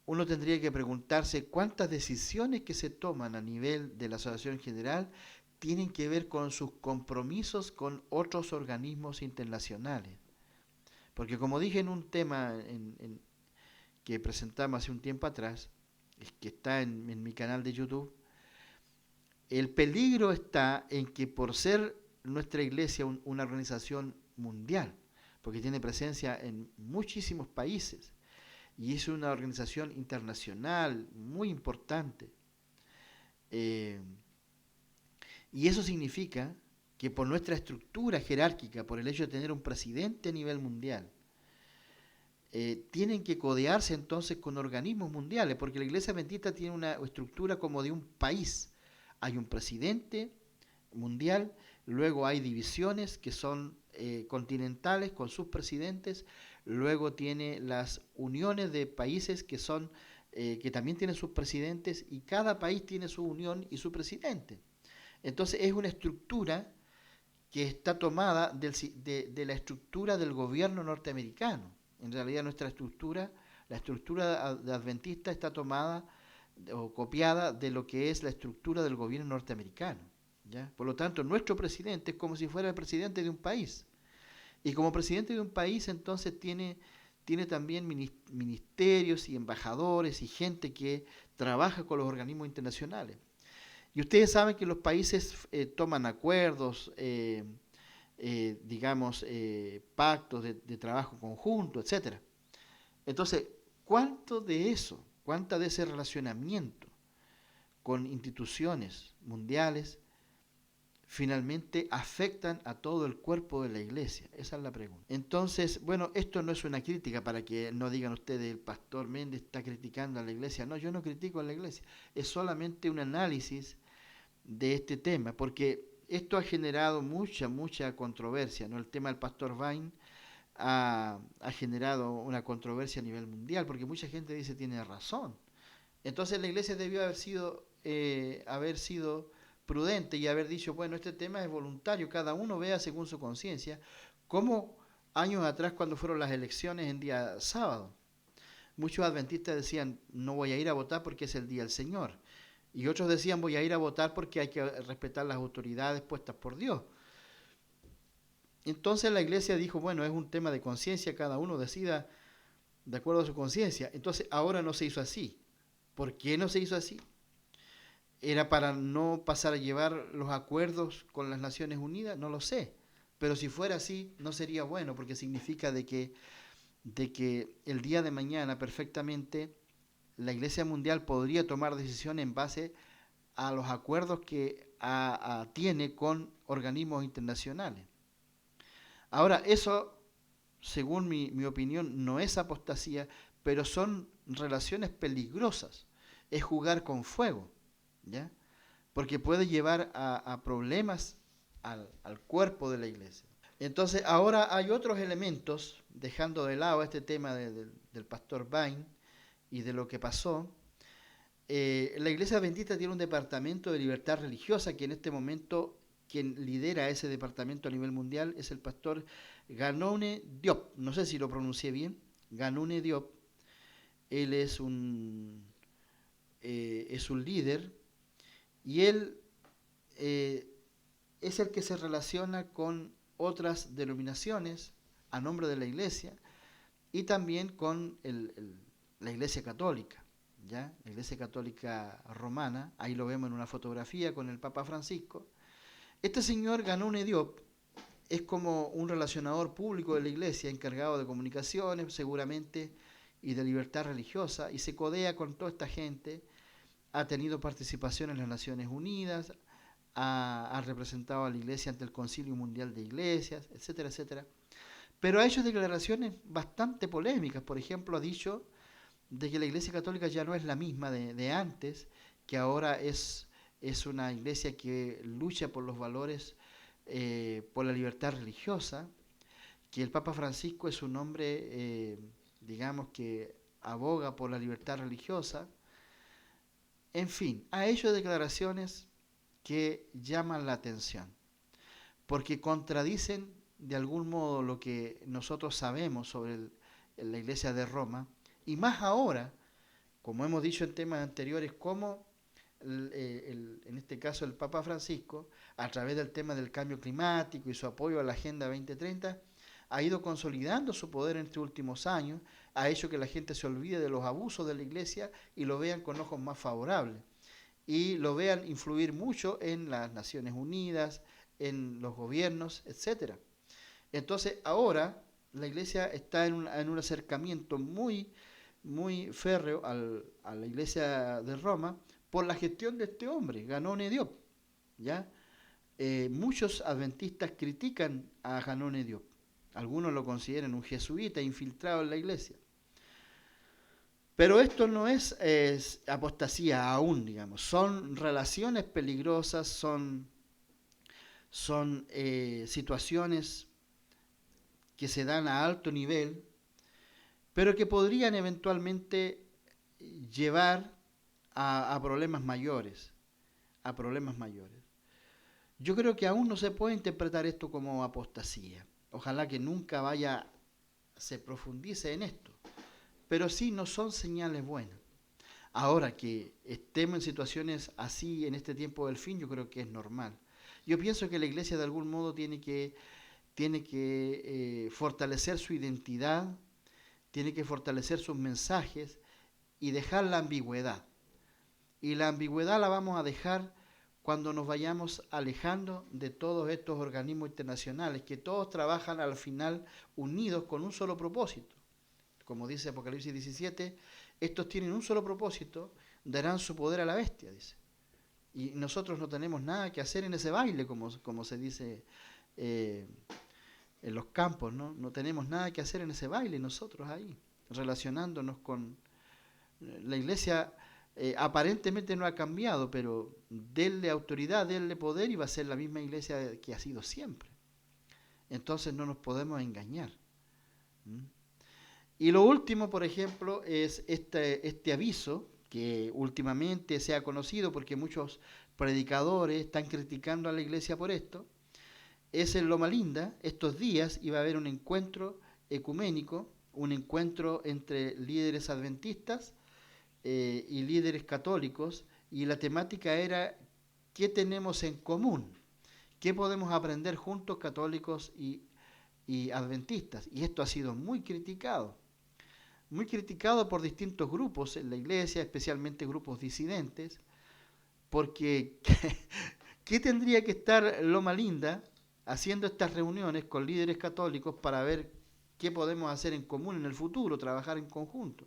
uno tendría que preguntarse cuántas decisiones que se toman a nivel de la Asociación General tienen que ver con sus compromisos con otros organismos internacionales. Porque como dije en un tema que presentamos hace un tiempo atrás, que está en mi canal de YouTube, el peligro está en que por ser nuestra iglesia una organización mundial, porque tiene presencia en muchísimos países, y es una organización internacional muy importante, eh, y eso significa que por nuestra estructura jerárquica, por el hecho de tener un presidente a nivel mundial, tienen que codearse entonces con organismos mundiales, porque la Iglesia Adventista tiene una estructura como de un país. Hay un presidente mundial, luego hay divisiones que son continentales con sus presidentes, luego tiene las uniones de países que son que también tienen sus presidentes, y cada país tiene su unión y su presidente. Entonces es una estructura que está tomada de la estructura del gobierno norteamericano. En realidad nuestra estructura, la estructura adventista está tomada o copiada de lo que es la estructura del gobierno norteamericano, ¿ya? Por lo tanto, nuestro presidente es como si fuera el presidente de un país. Y como presidente de un país, entonces tiene también ministerios y embajadores y gente que trabaja con los organismos internacionales. Y ustedes saben que los países toman acuerdos, digamos, pactos de trabajo conjunto, etcétera. Entonces, ¿cuánto de eso, cuánta de ese relacionamiento con instituciones mundiales finalmente afectan a todo el cuerpo de la iglesia? Esa es la pregunta. Entonces, bueno, esto no es una crítica para que no digan ustedes, el pastor Méndez está criticando a la iglesia. No, yo no critico a la iglesia, es solamente un análisis de este tema, porque esto ha generado mucha controversia, ¿no? El tema del pastor Vine ha generado una controversia a nivel mundial, porque mucha gente dice tiene razón. Entonces la iglesia debió haber sido prudente y haber dicho, bueno, este tema es voluntario, cada uno vea según su conciencia, como años atrás cuando fueron las elecciones en día sábado. Muchos adventistas decían, no voy a ir a votar porque es el día del Señor. Y otros decían, voy a ir a votar porque hay que respetar las autoridades puestas por Dios. Entonces la iglesia dijo, bueno, es un tema de conciencia, cada uno decida de acuerdo a su conciencia. Entonces ahora no se hizo así. ¿Por qué no se hizo así? ¿Era para no pasar a llevar los acuerdos con las Naciones Unidas? No lo sé. Pero si fuera así, no sería bueno, porque significa de que el día de mañana perfectamente la Iglesia Mundial podría tomar decisiones en base a los acuerdos que tiene con organismos internacionales. Ahora, eso, según mi opinión, no es apostasía, pero son relaciones peligrosas. Es jugar con fuego, ¿ya? Porque puede llevar a problemas al cuerpo de la iglesia. Entonces, ahora hay otros elementos, dejando de lado este tema del pastor Vine y de lo que pasó. La Iglesia Adventista tiene un departamento de libertad religiosa que en este momento quien lidera ese departamento a nivel mundial es el pastor Ganone Diop. No sé si lo pronuncié bien. Ganone Diop. Él es un líder y él es el que se relaciona con otras denominaciones a nombre de la Iglesia y también con la Iglesia Católica. ¿Ya? La Iglesia Católica Romana, ahí lo vemos en una fotografía con el Papa Francisco. Este señor Ganone Diop es como un relacionador público de la Iglesia, encargado de comunicaciones seguramente y de libertad religiosa, y se codea con toda esta gente, ha tenido participación en las Naciones Unidas, ha representado a la Iglesia ante el Concilio Mundial de Iglesias, etcétera, etcétera. Pero ha hecho declaraciones bastante polémicas. Por ejemplo, ha dicho de que la Iglesia Católica ya no es la misma de antes, que ahora es es una iglesia que lucha por los valores, por la libertad religiosa, que el Papa Francisco es un hombre, digamos, que aboga por la libertad religiosa. En fin, ha hecho declaraciones que llaman la atención, porque contradicen de algún modo lo que nosotros sabemos sobre la Iglesia de Roma, y más ahora, como hemos dicho en temas anteriores, como en este caso el Papa Francisco, a través del tema del cambio climático y su apoyo a la Agenda 2030, ha ido consolidando su poder en estos últimos años, ha hecho que la gente se olvide de los abusos de la Iglesia y lo vean con ojos más favorables, y lo vean influir mucho en las Naciones Unidas, en los gobiernos, etcétera. Entonces ahora la Iglesia está en un acercamiento muy férreo a la Iglesia de Roma por la gestión de este hombre, Ganone Diop, ¿ya? Muchos adventistas critican a Ganone Diop. Algunos lo consideran un jesuita infiltrado en la Iglesia. Pero esto no es apostasía aún, digamos. Son relaciones peligrosas, son situaciones que se dan a alto nivel, pero que podrían eventualmente llevar a problemas mayores, a problemas mayores. Yo creo que aún no se puede interpretar esto como apostasía. Ojalá que nunca se profundice en esto, pero sí no son señales buenas. Ahora que estemos en situaciones así en este tiempo del fin, yo creo que es normal. Yo pienso que la Iglesia de algún modo tiene que fortalecer su identidad, tiene que fortalecer sus mensajes y dejar la ambigüedad. Y la ambigüedad la vamos a dejar cuando nos vayamos alejando de todos estos organismos internacionales, que todos trabajan al final unidos con un solo propósito. Como dice Apocalipsis 17, estos tienen un solo propósito, darán su poder a la bestia, dice. Y nosotros no tenemos nada que hacer en ese baile, como se dice en los campos, ¿no? No tenemos nada que hacer en ese baile nosotros ahí, relacionándonos con la Iglesia. Aparentemente no ha cambiado, pero denle autoridad, denle poder y va a ser la misma Iglesia que ha sido siempre. Entonces no nos podemos engañar. Y lo último, por ejemplo, es este aviso que últimamente se ha conocido porque muchos predicadores están criticando a la Iglesia por esto. Es en Loma Linda, estos días iba a haber un encuentro ecuménico, un encuentro entre líderes adventistas y líderes católicos, y la temática era ¿qué tenemos en común? ¿Qué podemos aprender juntos católicos y adventistas? Y esto ha sido muy criticado por distintos grupos en la Iglesia, especialmente grupos disidentes, porque ¿qué tendría que estar Loma Linda haciendo estas reuniones con líderes católicos para ver qué podemos hacer en común en el futuro, trabajar en conjunto?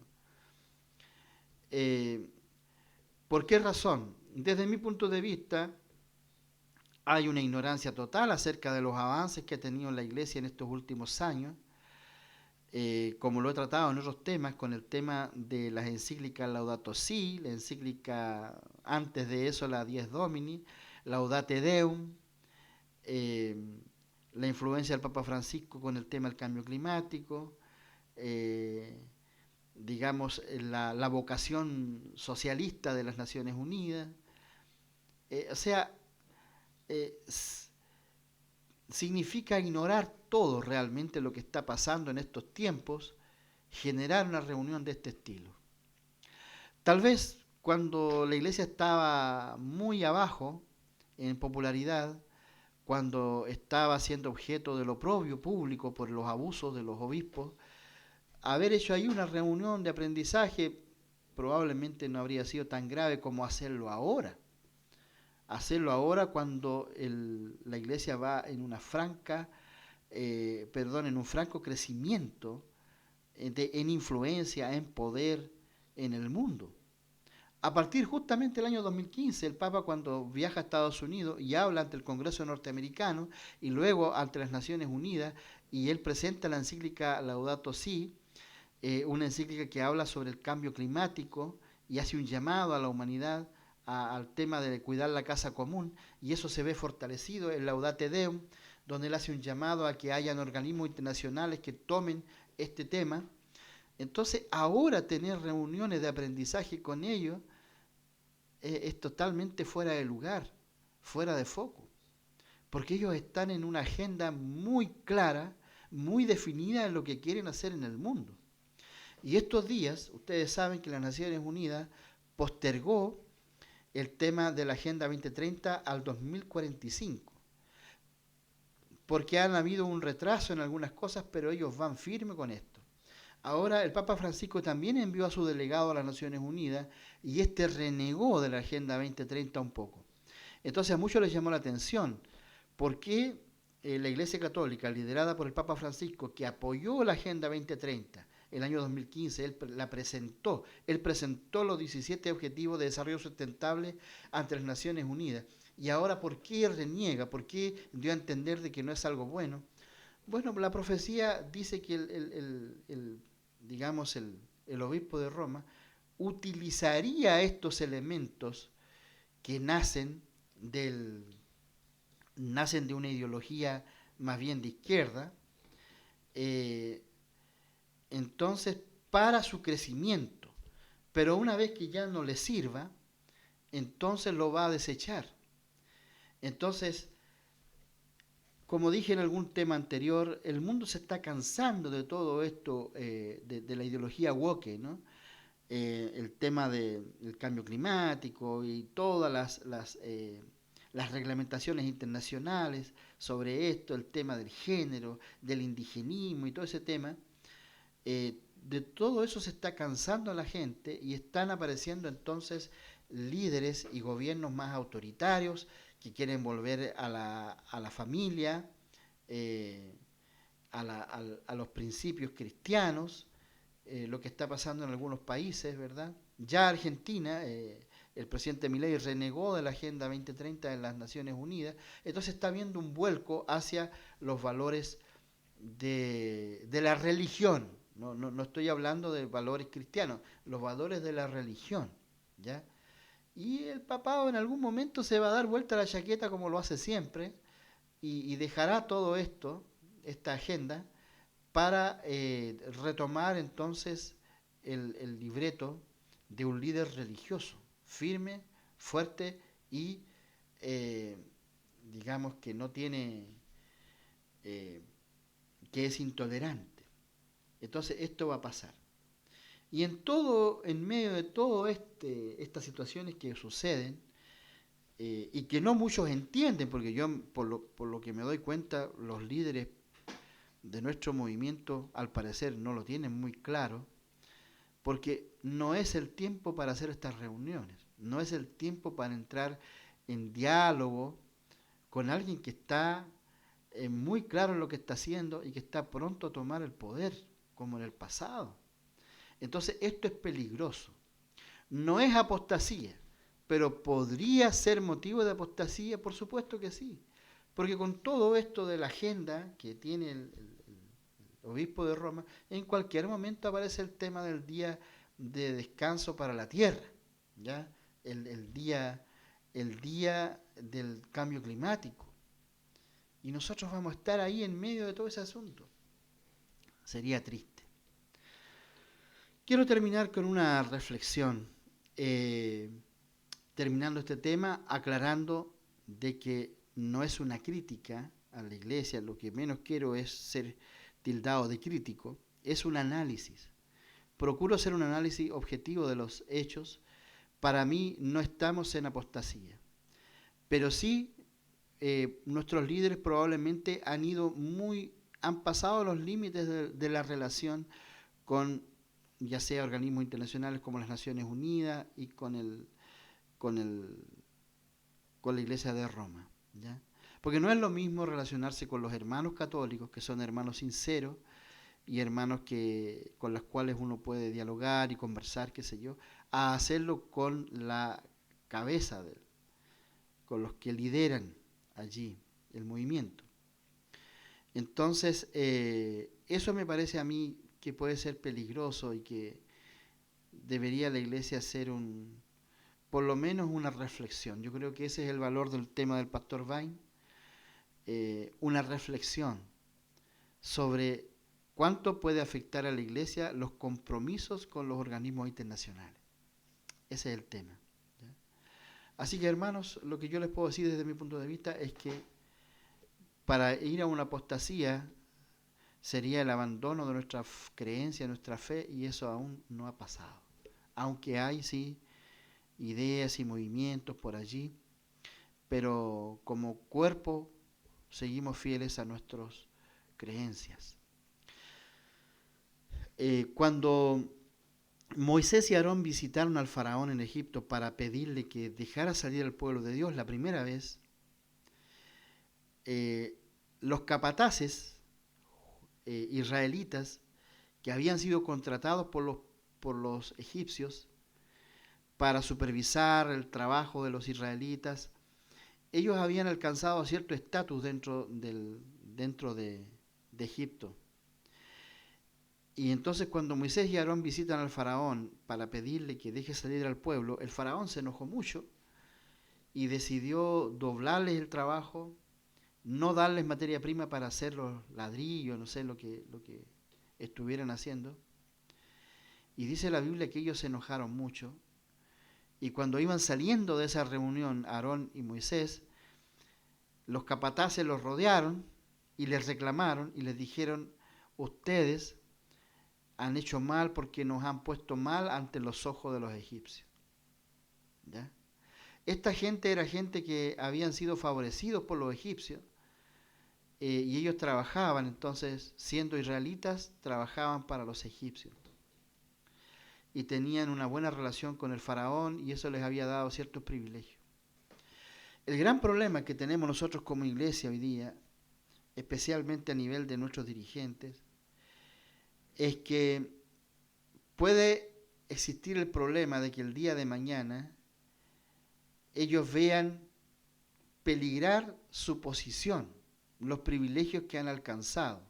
¿Por qué razón? Desde mi punto de vista, hay una ignorancia total acerca de los avances que ha tenido la Iglesia en estos últimos años, como lo he tratado en otros temas, con el tema de las encíclicas Laudato Si, la encíclica antes de eso, la Dies Domini, Laudate Deum, la influencia del Papa Francisco con el tema del cambio climático, digamos, la vocación socialista de las Naciones Unidas. Significa ignorar todo realmente lo que está pasando en estos tiempos, generar una reunión de este estilo. Tal vez cuando la Iglesia estaba muy abajo en popularidad, cuando estaba siendo objeto del oprobio público por los abusos de los obispos, haber hecho ahí una reunión de aprendizaje probablemente no habría sido tan grave como hacerlo ahora. Hacerlo ahora cuando la Iglesia va en un franco crecimiento en influencia, en poder en el mundo. A partir justamente del año 2015, el Papa cuando viaja a Estados Unidos y habla ante el Congreso norteamericano y luego ante las Naciones Unidas, y él presenta la encíclica Laudato Si, una encíclica que habla sobre el cambio climático y hace un llamado a la humanidad al tema de cuidar la casa común, y eso se ve fortalecido en Laudate Deum, donde él hace un llamado a que hayan organismos internacionales que tomen este tema. Entonces, ahora tener reuniones de aprendizaje con ellos es totalmente fuera de lugar, fuera de foco, porque ellos están en una agenda muy clara, muy definida en lo que quieren hacer en el mundo. Y estos días, ustedes saben que las Naciones Unidas postergó el tema de la Agenda 2030 al 2045, porque han habido un retraso en algunas cosas, pero ellos van firme con esto. Ahora el Papa Francisco también envió a su delegado a las Naciones Unidas y este renegó de la Agenda 2030 un poco. Entonces a muchos les llamó la atención por qué la Iglesia Católica, liderada por el Papa Francisco, que apoyó la Agenda 2030 el año 2015, él presentó los 17 Objetivos de Desarrollo Sustentable ante las Naciones Unidas. Y ahora, ¿por qué reniega? ¿Por qué dio a entender de que no es algo bueno? Bueno, la profecía dice que digamos, el obispo de Roma utilizaría estos elementos que nacen de una ideología más bien de izquierda, eh, entonces para su crecimiento, pero una vez que ya no le sirva, entonces lo va a desechar. Entonces, como dije en algún tema anterior, el mundo se está cansando de todo esto, de la ideología woke, ¿no? El tema del cambio climático y todas las reglamentaciones internacionales sobre esto, el tema del género, del indigenismo y todo ese tema, de todo eso se está cansando a la gente y están apareciendo entonces líderes y gobiernos más autoritarios que quieren volver a la familia, eh, a los principios cristianos, lo que está pasando en algunos países, ¿verdad? Ya Argentina, el presidente Milei renegó de la Agenda 2030 en las Naciones Unidas, entonces está viendo un vuelco hacia los valores de la religión. No estoy hablando de valores cristianos, los valores de la religión, ¿ya? Y el papado en algún momento se va a dar vuelta a la chaqueta como lo hace siempre y dejará todo esto, esta agenda, para retomar entonces el libreto de un líder religioso, firme, fuerte y eh, digamos que no tiene, eh, que es intolerante. Entonces esto va a pasar. Y en medio de todo estas situaciones que suceden, y que no muchos entienden, porque yo por lo que me doy cuenta, los líderes de nuestro movimiento al parecer no lo tienen muy claro, porque no es el tiempo para hacer estas reuniones, no es el tiempo para entrar en diálogo con alguien que está muy claro en lo que está haciendo y que está pronto a tomar el poder, como en el pasado. Entonces esto es peligroso. No es apostasía, pero podría ser motivo de apostasía, por supuesto que sí. Porque con todo esto de la agenda que tiene el obispo de Roma, en cualquier momento aparece el tema del día de descanso para la tierra, ¿ya? El día del cambio climático. Y nosotros vamos a estar ahí en medio de todo ese asunto. Sería triste. Quiero terminar con una reflexión, terminando este tema, aclarando de que no es una crítica a la iglesia, lo que menos quiero es ser tildado de crítico, es un análisis. Procuro hacer un análisis objetivo de los hechos. Para mí no estamos en apostasía, pero sí nuestros líderes probablemente han pasado los límites de la relación con ya sea organismos internacionales como las Naciones Unidas y con la Iglesia de Roma, ¿ya? Porque no es lo mismo relacionarse con los hermanos católicos, que son hermanos sinceros y hermanos con los cuales uno puede dialogar y conversar, qué sé yo, a hacerlo con la cabeza, con los que lideran allí el movimiento. Entonces, eso me parece a mí que puede ser peligroso y que debería la iglesia hacer por lo menos una reflexión. Yo creo que ese es el valor del tema del pastor Vain, una reflexión sobre cuánto puede afectar a la iglesia los compromisos con los organismos internacionales. Ese es el tema. ¿Ya? Así que, hermanos, lo que yo les puedo decir desde mi punto de vista es que para ir a una apostasía sería el abandono de nuestra creencia, nuestra fe, y eso aún no ha pasado. Aunque hay, sí, ideas y movimientos por allí, pero como cuerpo seguimos fieles a nuestras creencias. Cuando Moisés y Aarón visitaron al faraón en Egipto para pedirle que dejara salir al pueblo de Dios la primera vez, los capataces israelitas que habían sido contratados por los egipcios para supervisar el trabajo de los israelitas, ellos habían alcanzado cierto estatus dentro de Egipto. Y entonces cuando Moisés y Aarón visitan al faraón para pedirle que deje salir al pueblo, el faraón se enojó mucho y decidió doblarles el trabajo, no darles materia prima para hacer los ladrillos, no sé lo que estuvieran haciendo. Y dice la Biblia que ellos se enojaron mucho. Y cuando iban saliendo de esa reunión, Aarón y Moisés, los capataces los rodearon y les reclamaron y les dijeron: ustedes han hecho mal porque nos han puesto mal ante los ojos de los egipcios. ¿Ya? Esta gente era gente que habían sido favorecidos por los egipcios y ellos trabajaban, entonces, siendo israelitas, trabajaban para los egipcios. Y tenían una buena relación con el faraón y eso les había dado ciertos privilegios. El gran problema que tenemos nosotros como iglesia hoy día, especialmente a nivel de nuestros dirigentes, es que puede existir el problema de que el día de mañana ellos vean peligrar su posición, los privilegios que han alcanzado.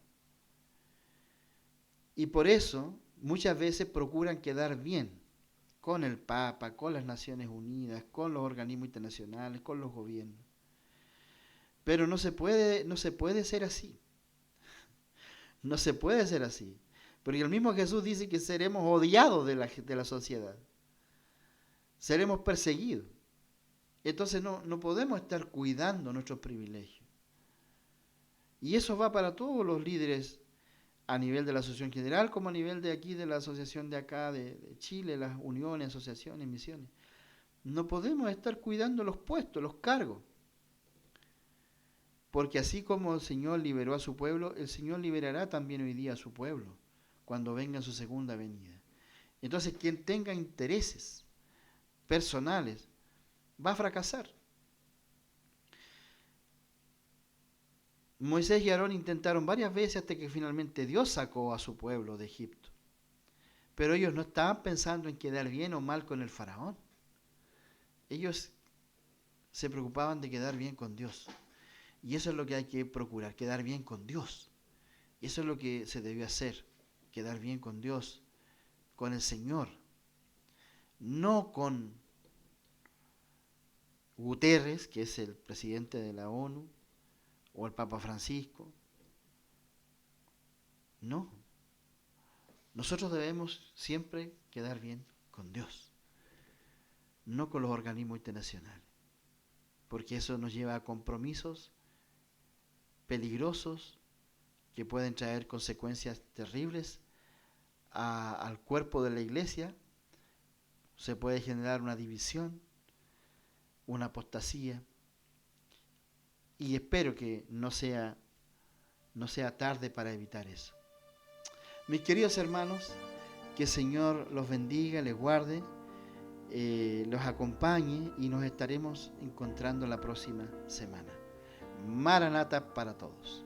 Y por eso muchas veces procuran quedar bien con el Papa, con las Naciones Unidas, con los organismos internacionales, con los gobiernos. Pero no se puede ser así. No se puede ser así. Porque el mismo Jesús dice que seremos odiados de la sociedad. Seremos perseguidos. Entonces no podemos estar cuidando nuestros privilegios. Y eso va para todos los líderes a nivel de la Asociación General, como a nivel de aquí, de la asociación de acá, de Chile, las uniones, asociaciones, misiones. No podemos estar cuidando los puestos, los cargos. Porque así como el Señor liberó a su pueblo, el Señor liberará también hoy día a su pueblo, cuando venga en su segunda venida. Entonces, quien tenga intereses personales va a fracasar. Moisés y Aarón intentaron varias veces hasta que finalmente Dios sacó a su pueblo de Egipto. Pero ellos no estaban pensando en quedar bien o mal con el faraón. Ellos se preocupaban de quedar bien con Dios. Y eso es lo que hay que procurar, quedar bien con Dios. Y eso es lo que se debió hacer, quedar bien con Dios, con el Señor. No con Guterres, que es el presidente de la ONU, o el Papa Francisco. No. Nosotros debemos siempre quedar bien con Dios, no con los organismos internacionales, porque eso nos lleva a compromisos peligrosos que pueden traer consecuencias terribles al cuerpo de la iglesia. Se puede generar una división, una apostasía, y espero que no sea tarde para evitar eso. Mis queridos hermanos, que el Señor los bendiga, les guarde, los acompañe y nos estaremos encontrando la próxima semana. Maranata para todos.